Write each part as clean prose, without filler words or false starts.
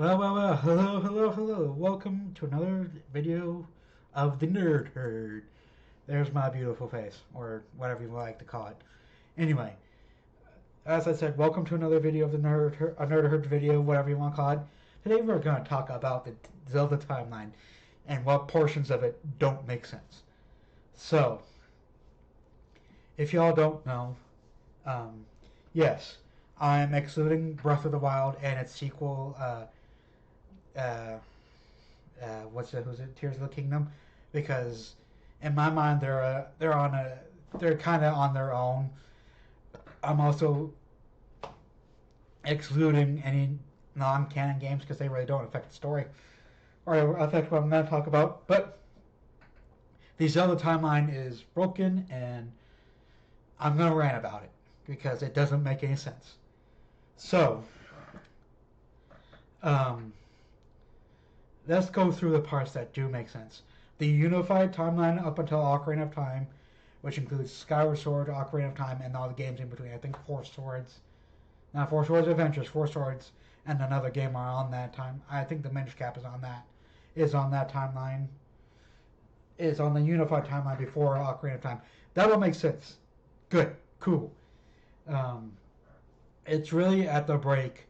Hello. Welcome to another video of the Nerd Herd. There's my beautiful face, or whatever you like to call it. Anyway, as I said, welcome to another video of the Nerd Herd video, whatever you want to call it. Today we're going to talk about the Zelda Timeline and what portions of it don't make sense. So, if y'all don't know, um, yes, I'm excluding Breath of the Wild and its sequel, uh, who's it? Tears of the Kingdom, because in my mind they're kind of on their own. I'm also excluding any non-canon games because they really don't affect the story or affect what I'm going to talk about. But the Zelda timeline is broken, and I'm going to rant about it because it doesn't make any sense. So, um, let's go through the parts that do make sense. The unified timeline up until Ocarina of Time, which includes Skyward Sword, Ocarina of Time, and all the games in between. I think Four Swords, not Four Swords Adventures, Four Swords, and another game are on that time. I think the Minish Cap is on that timeline, is on the unified timeline before Ocarina of Time. That will make sense. Good, cool. Um, it's really at the break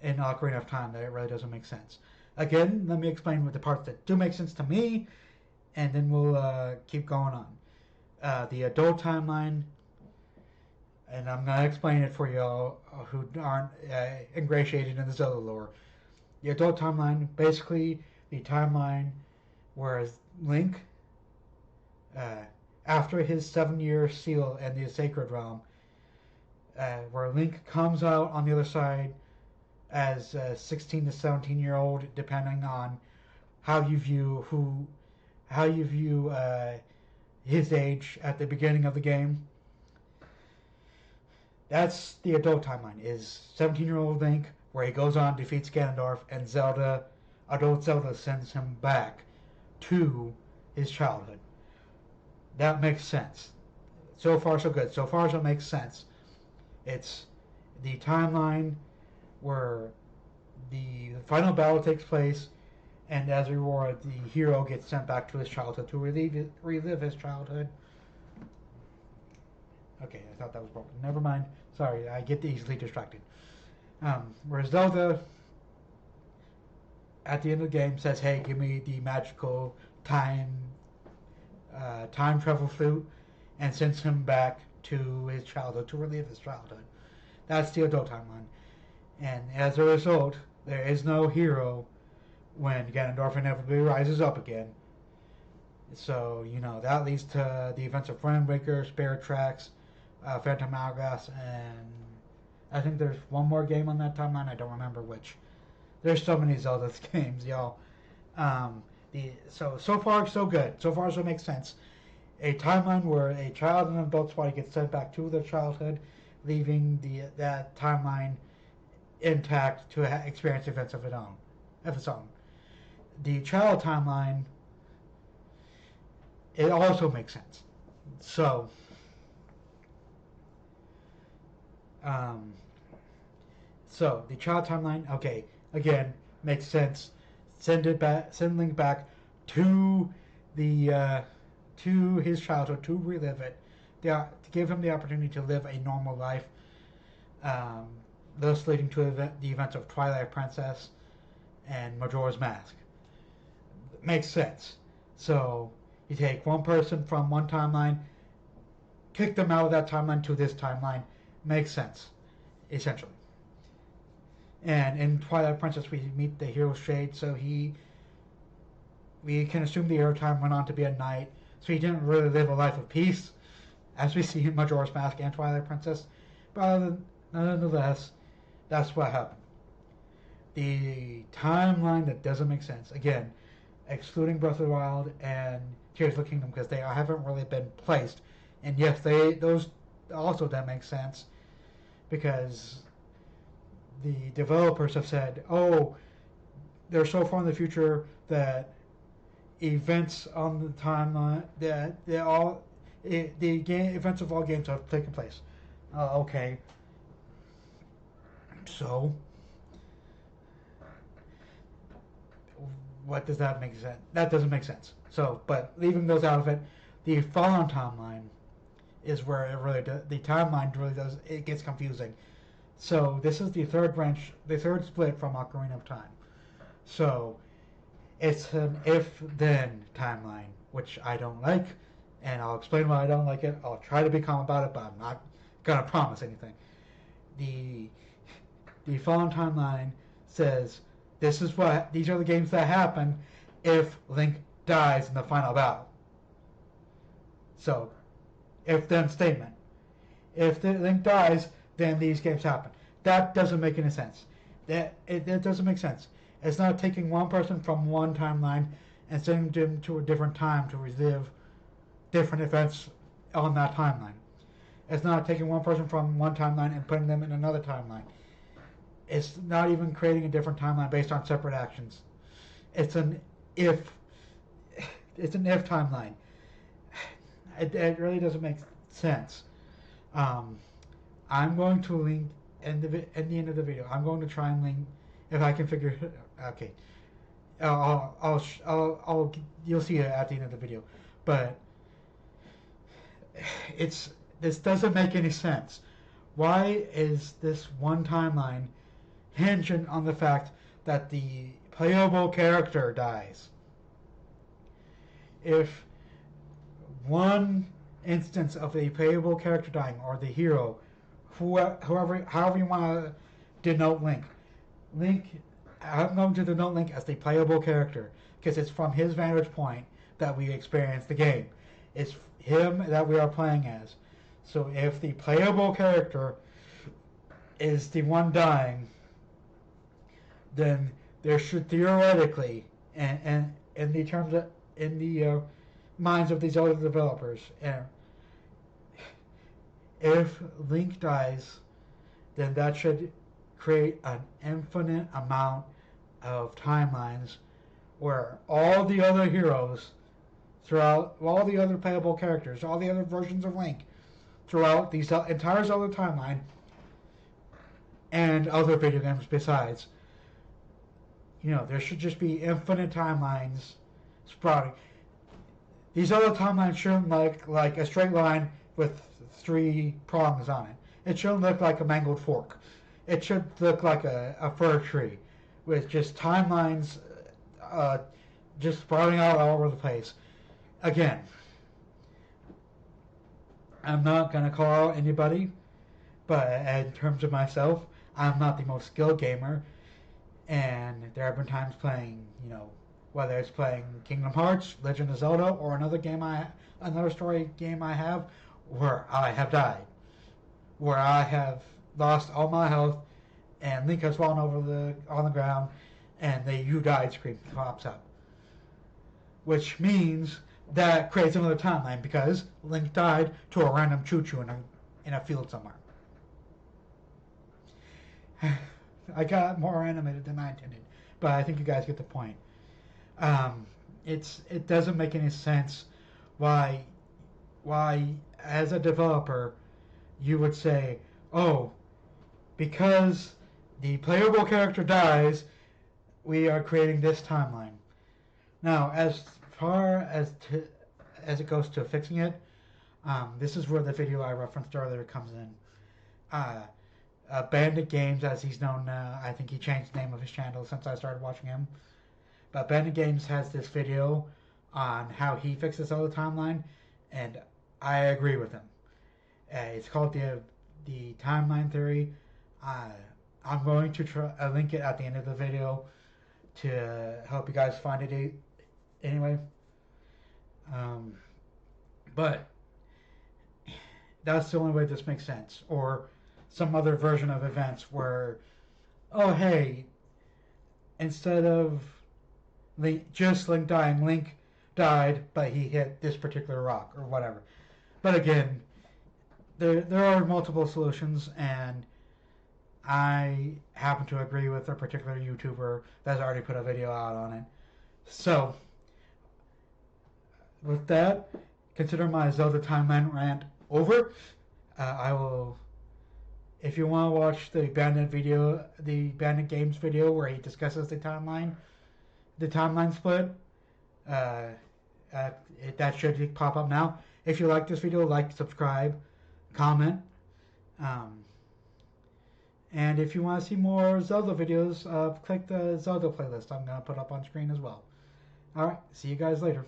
in Ocarina of Time that it really doesn't make sense. Again, let me explain what the parts that do make sense to me, and then we'll keep going on. The adult timeline, and I'm going to explain it for y'all who aren't ingratiated in the Zelda lore. The adult timeline, basically the timeline where Link, after his 7-year seal in the Sacred Realm, where Link comes out on the other side as a 16 to 17-year-old, depending on how you view his age at the beginning of the game. That's the adult timeline, is 17-year-old Link, where he goes on, defeats Ganondorf, and adult Zelda sends him back to his childhood. That makes sense. So far, so good. So far, so makes sense. It's the timeline where the final battle takes place, and as a reward, the hero gets sent back to his childhood to relive his childhood. Okay, I thought that was broken. Never mind. Sorry, I get easily distracted. Whereas Zelda, at the end of the game, says, "Hey, give me the magical time travel flute," and sends him back to his childhood to relive his childhood. That's the adult timeline. And as a result, there is no hero when Ganondorf inevitably rises up again. So, that leads to the events of Wind Waker, Spirit Tracks, Phantom Hourglass, and I think there's one more game on that timeline. I don't remember which. There's so many Zelda games, y'all. So far, so good. So far, so makes sense. A timeline where a child and an adult's body gets sent back to their childhood, leaving that timeline intact to experience events of its own. The child timeline, it also makes sense. So, um, the child timeline, okay, again, makes sense. Send Link back to to his childhood to relive it, to give him the opportunity to live a normal life. Thus leading to the events of Twilight Princess and Majora's Mask. Makes sense. So you take one person from one timeline, kick them out of that timeline to this timeline. Makes sense, essentially. And in Twilight Princess, we meet the hero Shade, so we can assume the hero time went on to be a knight, so he didn't really live a life of peace, as we see in Majora's Mask and Twilight Princess. But nonetheless, that's what happened. The timeline that doesn't make sense, again, excluding Breath of the Wild and Tears of the Kingdom, because they haven't really been placed. And yes, those also that makes sense, because the developers have said, oh, they're so far in the future that events on the timeline that events of all games have taken place. Okay, so what does that make sense? That doesn't make sense. So, but leaving those out of it, the Fallen timeline is where it really does, the timeline really does, it gets confusing. So this is the third branch, the third split from Ocarina of Time. So it's an if-then timeline, which I don't like, and I'll explain why I don't like it. I'll try to be calm about it, but I'm not gonna promise anything. The Fallen timeline says these are the games that happen if Link dies in the final battle. So, if-then statement. If Link dies, then these games happen. That doesn't make any sense. It doesn't make sense. It's not taking one person from one timeline and sending them to a different time to relive different events on that timeline. It's not taking one person from one timeline and putting them in another timeline. It's not even creating a different timeline based on separate actions. It's an if timeline. It really doesn't make sense. I'm going to link in the end of the video. I'm going to try and link if I can figure it. Okay, you'll see it at the end of the video. But this doesn't make any sense. Why is this one timeline hinging on the fact that the playable character dies? If one instance of a playable character dying, or the hero, however you want to denote Link, I'm going to denote Link as the playable character because it's from his vantage point that we experience the game. It's him that we are playing as. So if the playable character is the one dying, then there should theoretically, and in the terms of, in the minds of these other developers, if Link dies, then that should create an infinite amount of timelines where all the other heroes throughout, all the other playable characters, all the other versions of Link throughout the entire Zelda timeline and other video games besides, there should just be infinite timelines sprouting. These other timelines shouldn't look like a straight line with 3 prongs on it. It shouldn't look like a mangled fork. It should look like a fir tree with just timelines just sprouting out all over the place. Again, I'm not going to call out anybody, but in terms of myself, I'm not the most skilled gamer, and there have been times playing, whether it's playing Kingdom Hearts, Legend of Zelda, or another story game I have, where I have died, where I have lost all my health, and Link has fallen on the ground, and the "you died" screen pops up, which means that creates another timeline because Link died to a random choo-choo in a field somewhere. I got more animated than I intended, but I think you guys get the point. It doesn't make any sense why as a developer you would say, oh, because the playable character dies, we are creating this timeline. Now, as far as it goes to fixing it, this is where the video I referenced earlier comes in. Bandit Games, as he's known now, I think he changed the name of his channel since I started watching him. But Bandit Games has this video on how he fixes all the timeline, and I agree with him. It's called the timeline theory. I'm going to link it at the end of the video to help you guys find it anyway. But that's the only way this makes sense. Or some other version of events where, oh hey, instead of Link dying, Link died, but he hit this particular rock or whatever. But again, there are multiple solutions, and I happen to agree with a particular YouTuber that's already put a video out on it. So, with that, consider my Zelda Timeline rant over. I will, if you want to watch the Bandit Games video where he discusses the timeline, the timeline split. Uh, that should pop up now. If you like this video, like, subscribe, comment. Um, and if you want to see more Zelda videos, click the Zelda playlist I'm going to put up on screen as well. Alright, see you guys later.